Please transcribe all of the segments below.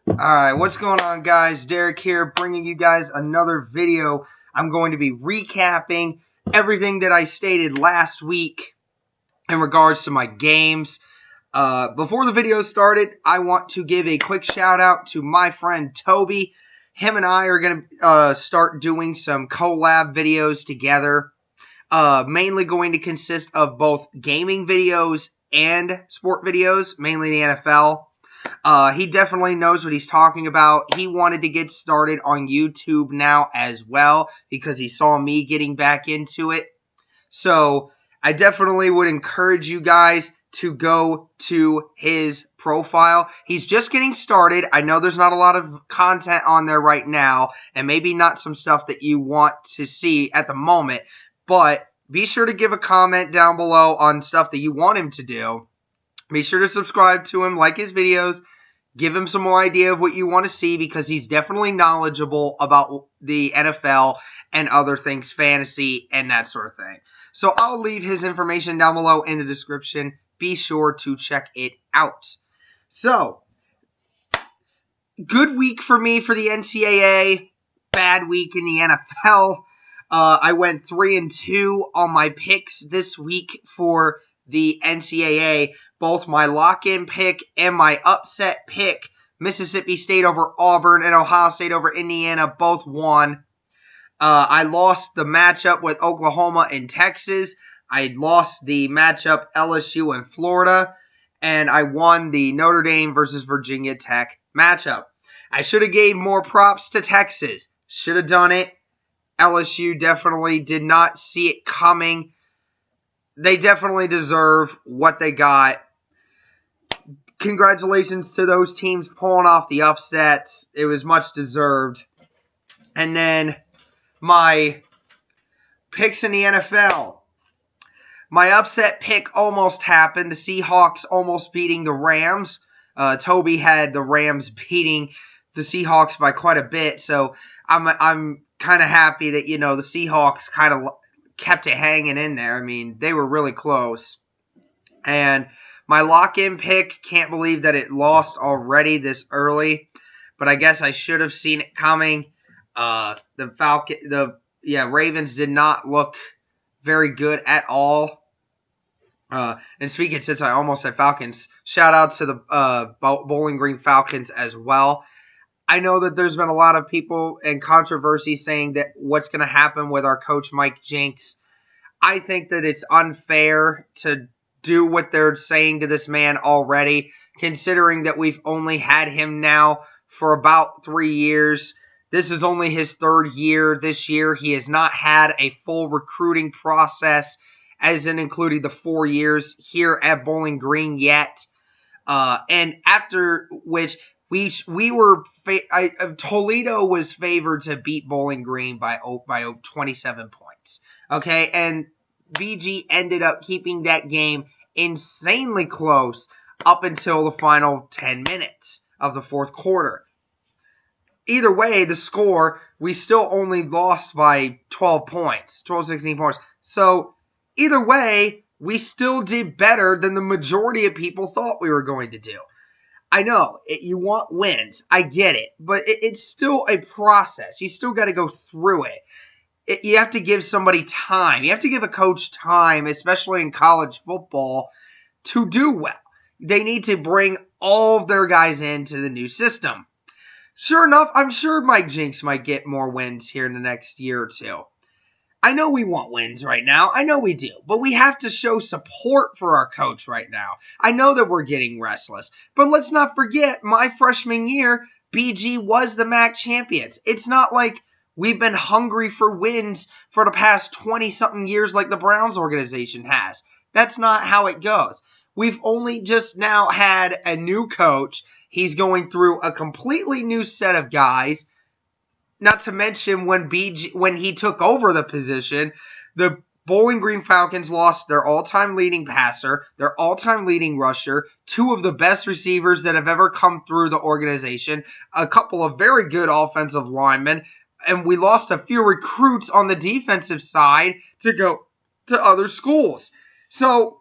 Alright, what's going on, guys? Derek here, bringing you guys another video. I'm going to be recapping everything that I stated last week in regards to my games. Before the video started, I want to give a quick shout out to my friend Toby. Him and I are going to start doing some collab videos together. Mainly going to consist of both gaming videos and sport videos, mainly the NFL. He definitely knows what he's talking about. He wanted to get started on YouTube now as well because he saw me getting back into it. So I definitely would encourage you guys to go to his profile. He's just getting started. I know there's not a lot of content on there right now, and maybe not some stuff that you want to see at the moment, but be sure to give a comment down below on stuff that you want him to do. Be sure to subscribe to him, like his videos, give him some more idea of what you want to see because he's definitely knowledgeable about the NFL and other things, fantasy and that sort of thing. So I'll leave his information down below in the description. Be sure to check it out. So, good week for me for the NCAA, bad week in the NFL. I went 3-2 on my picks this week for the NCAA. Both my lock-in pick and my upset pick, Mississippi State over Auburn and Ohio State over Indiana, both won. I lost the matchup with Oklahoma and Texas. I lost the matchup LSU and Florida. And I won the Notre Dame versus Virginia Tech matchup. I should have gave more props to Texas. Should have done it. LSU definitely did not see it coming. They definitely deserve what they got. Congratulations to those teams pulling off the upsets. It was much deserved. And then my picks in the NFL. My upset pick almost happened. The Seahawks almost beating the Rams. Toby had the Rams beating the Seahawks by quite a bit. So I'm kind of happy that, the Seahawks kind of kept it hanging in there. I mean, they were really close. And my lock-in pick, can't believe that it lost already this early, but I guess I should have seen it coming. The Ravens did not look very good at all. And speaking, since I almost said Falcons, shout out to the Bowling Green Falcons as well. I know that there's been a lot of people and controversy saying that what's going to happen with our coach Mike Jinks. I think that it's unfair to do what they're saying to this man already, considering that we've only had him now for about 3 years. This is only his third year this year. He has not had a full recruiting process, as in including the 4 years here at Bowling Green yet. And after which Toledo was favored to beat Bowling Green by 27 points. Okay, and BG ended up keeping that game insanely close up until the final 10 minutes of the fourth quarter. Either way, the score, we still only lost by 16 points. So, either way, we still did better than the majority of people thought we were going to do. I know, you want wins. I get it. But it's still a process. You still got to go through it. You have to give somebody time. You have to give a coach time, especially in college football, to do well. They need to bring all of their guys into the new system. Sure enough, I'm sure Mike Jinks might get more wins here in the next year or two. I know we want wins right now. I know we do. But we have to show support for our coach right now. I know that we're getting restless. But let's not forget, my freshman year, BG was the MAC champions. It's not like we've been hungry for wins for the past 20-something years like the Browns organization has. That's not how it goes. We've only just now had a new coach. He's going through a completely new set of guys. Not to mention when he took over the position, the Bowling Green Falcons lost their all-time leading passer, their all-time leading rusher, 2 of the best receivers that have ever come through the organization, a couple of very good offensive linemen, and we lost a few recruits on the defensive side to go to other schools. So,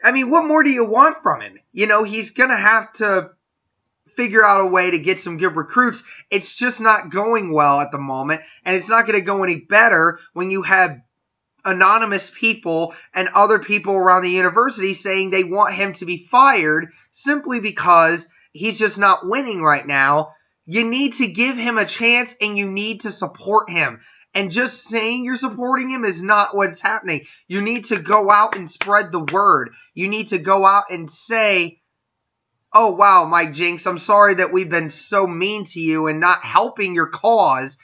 I mean, what more do you want from him? He's going to have to figure out a way to get some good recruits. It's just not going well at the moment, and it's not going to go any better when you have anonymous people and other people around the university saying they want him to be fired simply because he's just not winning right now. You need to give him a chance, and you need to support him. And just saying you're supporting him is not what's happening. You need to go out and spread the word. You need to go out and say, oh, wow, Mike Jinks, I'm sorry that we've been so mean to you and not helping your cause.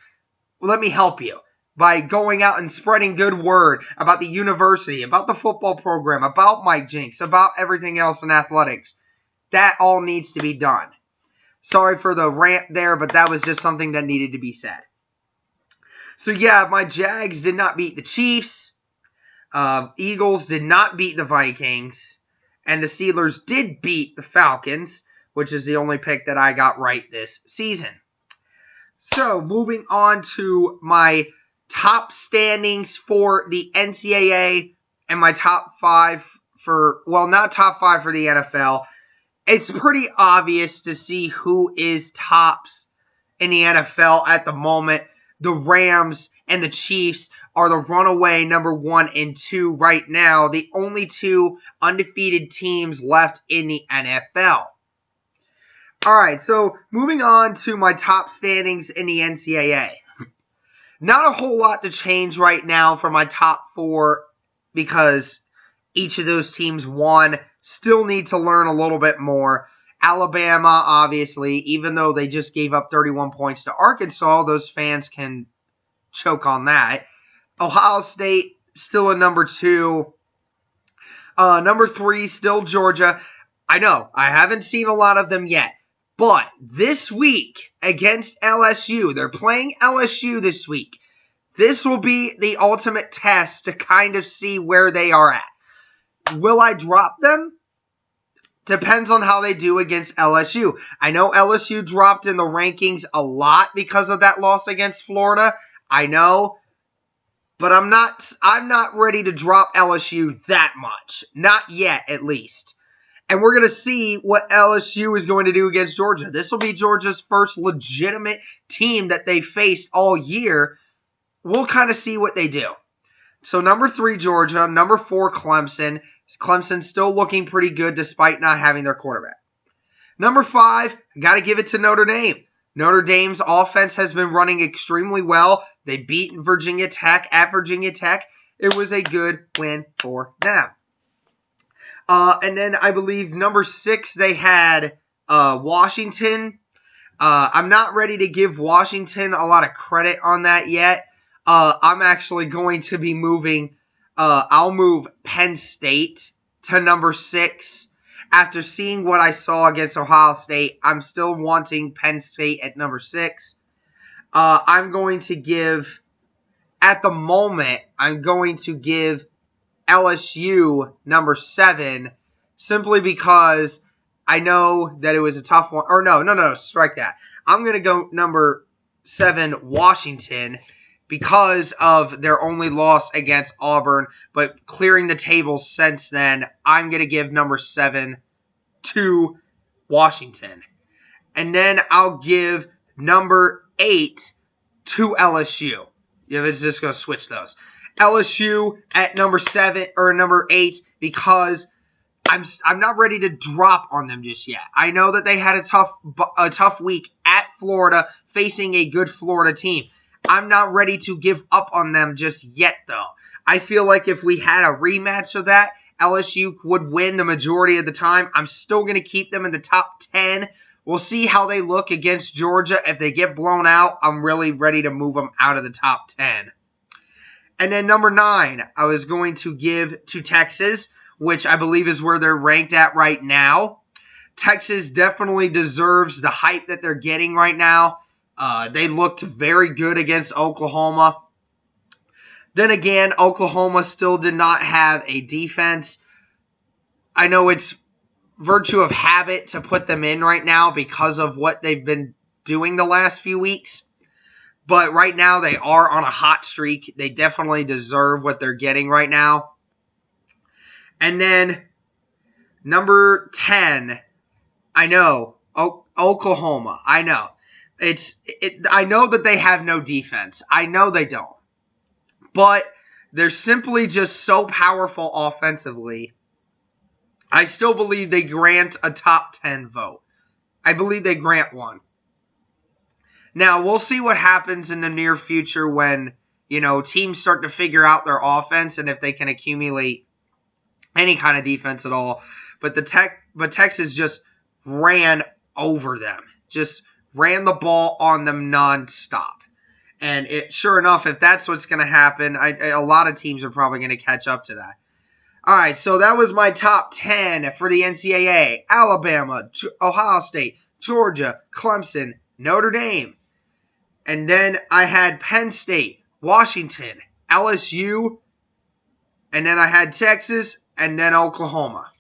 Let me help you by going out and spreading good word about the university, about the football program, about Mike Jinks, about everything else in athletics. That all needs to be done. Sorry for the rant there, but that was just something that needed to be said. So, yeah, my Jags did not beat the Chiefs. Eagles did not beat the Vikings. And the Steelers did beat the Falcons, which is the only pick that I got right this season. So, moving on to my top standings for the NCAA and my top 5 for, well, not top 5 for the NFL. It's pretty obvious to see who is tops in the NFL at the moment. The Rams and the Chiefs are the runaway number 1 and 2 right now, the only 2 undefeated teams left in the NFL. Alright, so moving on to my top standings in the NCAA. Not a whole lot to change right now for my top 4 because each of those teams won. Still need to learn a little bit more. Alabama, obviously, even though they just gave up 31 points to Arkansas, those fans can choke on that. Ohio State, still a number 2. Number 3, still Georgia. I know, I haven't seen a lot of them yet. But this week against LSU, they're playing LSU this week. This will be the ultimate test to kind of see where they are at. Will I drop them? Depends on how they do against LSU. I know LSU dropped in the rankings a lot because of that loss against Florida. I know. But I'm not ready to drop LSU that much. Not yet, at least. And we're going to see what LSU is going to do against Georgia. This will be Georgia's first legitimate team that they faced all year. We'll kind of see what they do. So number 3, Georgia. Number 4, Clemson. Clemson's still looking pretty good despite not having their quarterback. Number 5, got to give it to Notre Dame. Notre Dame's offense has been running extremely well. They beat Virginia Tech at Virginia Tech. It was a good win for them. And then I believe number 6, they had Washington. I'm not ready to give Washington a lot of credit on that yet. I'm actually going to be moving... I'll move Penn State to number 6. After seeing what I saw against Ohio State, I'm still wanting Penn State at number 6. I'm going to give, at the moment, I'm going to give LSU number 7 simply because I know that it was a tough one. Or no, strike that. I'm going to go number 7, Washington, because of their only loss against Auburn, but clearing the table since then, I'm going to give number 7 to Washington. And then I'll give number 8 to LSU. It's just going to switch those. LSU at number 7 or number 8 because I'm not ready to drop on them just yet. I know that they had a tough week at Florida facing a good Florida team. I'm not ready to give up on them just yet, though. I feel like if we had a rematch of that, LSU would win the majority of the time. I'm still going to keep them in the top 10. We'll see how they look against Georgia. If they get blown out, I'm really ready to move them out of the top 10. And then number 9, I was going to give to Texas, which I believe is where they're ranked at right now. Texas definitely deserves the hype that they're getting right now. They looked very good against Oklahoma. Then again, Oklahoma still did not have a defense. I know it's virtue of habit to put them in right now because of what they've been doing the last few weeks. But right now, they are on a hot streak. They definitely deserve what they're getting right now. And then, number 10, I know, Oklahoma. I know. I know that they have no defense. I know they don't. But they're simply just so powerful offensively. I still believe they grant a top 10 vote. I believe they grant one. Now, we'll see what happens in the near future when, teams start to figure out their offense and if they can accumulate any kind of defense at all. But Texas just ran over them. Just ran the ball on them nonstop. And sure enough, if that's what's going to happen, a lot of teams are probably going to catch up to that. All right, so that was my top 10 for the NCAA. Alabama, Ohio State, Georgia, Clemson, Notre Dame. And then I had Penn State, Washington, LSU, and then I had Texas, and then Oklahoma.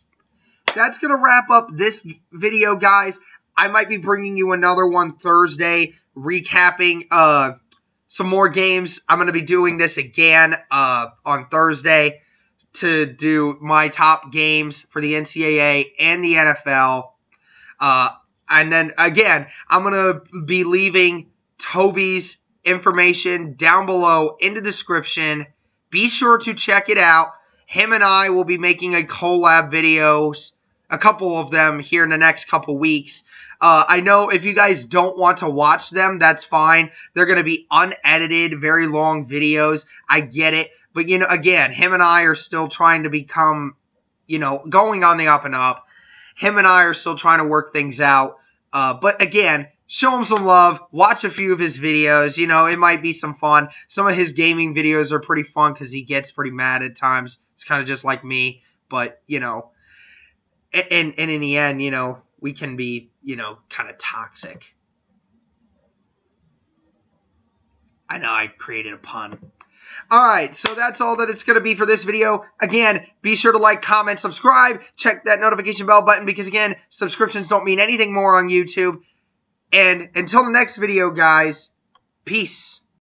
That's going to wrap up this video, guys. I might be bringing you another one Thursday, recapping some more games. I'm going to be doing this again on Thursday to do my top games for the NCAA and the NFL. And then, again, I'm going to be leaving Toby's information down below in the description. Be sure to check it out. Him and I will be making a collab videos, a couple of them here in the next couple weeks. I know if you guys don't want to watch them, that's fine. They're going to be unedited, very long videos. I get it. But, again, him and I are still trying to become, going on the up and up. Him and I are still trying to work things out. But, again, show him some love. Watch a few of his videos. It might be some fun. Some of his gaming videos are pretty fun because he gets pretty mad at times. It's kind of just like me. But, and in the end, we can be, kind of toxic. I know I created a pun. Alright, so that's all that it's going to be for this video. Again, be sure to like, comment, subscribe. Check that notification bell button because, again, subscriptions don't mean anything more on YouTube. And until the next video, guys, peace.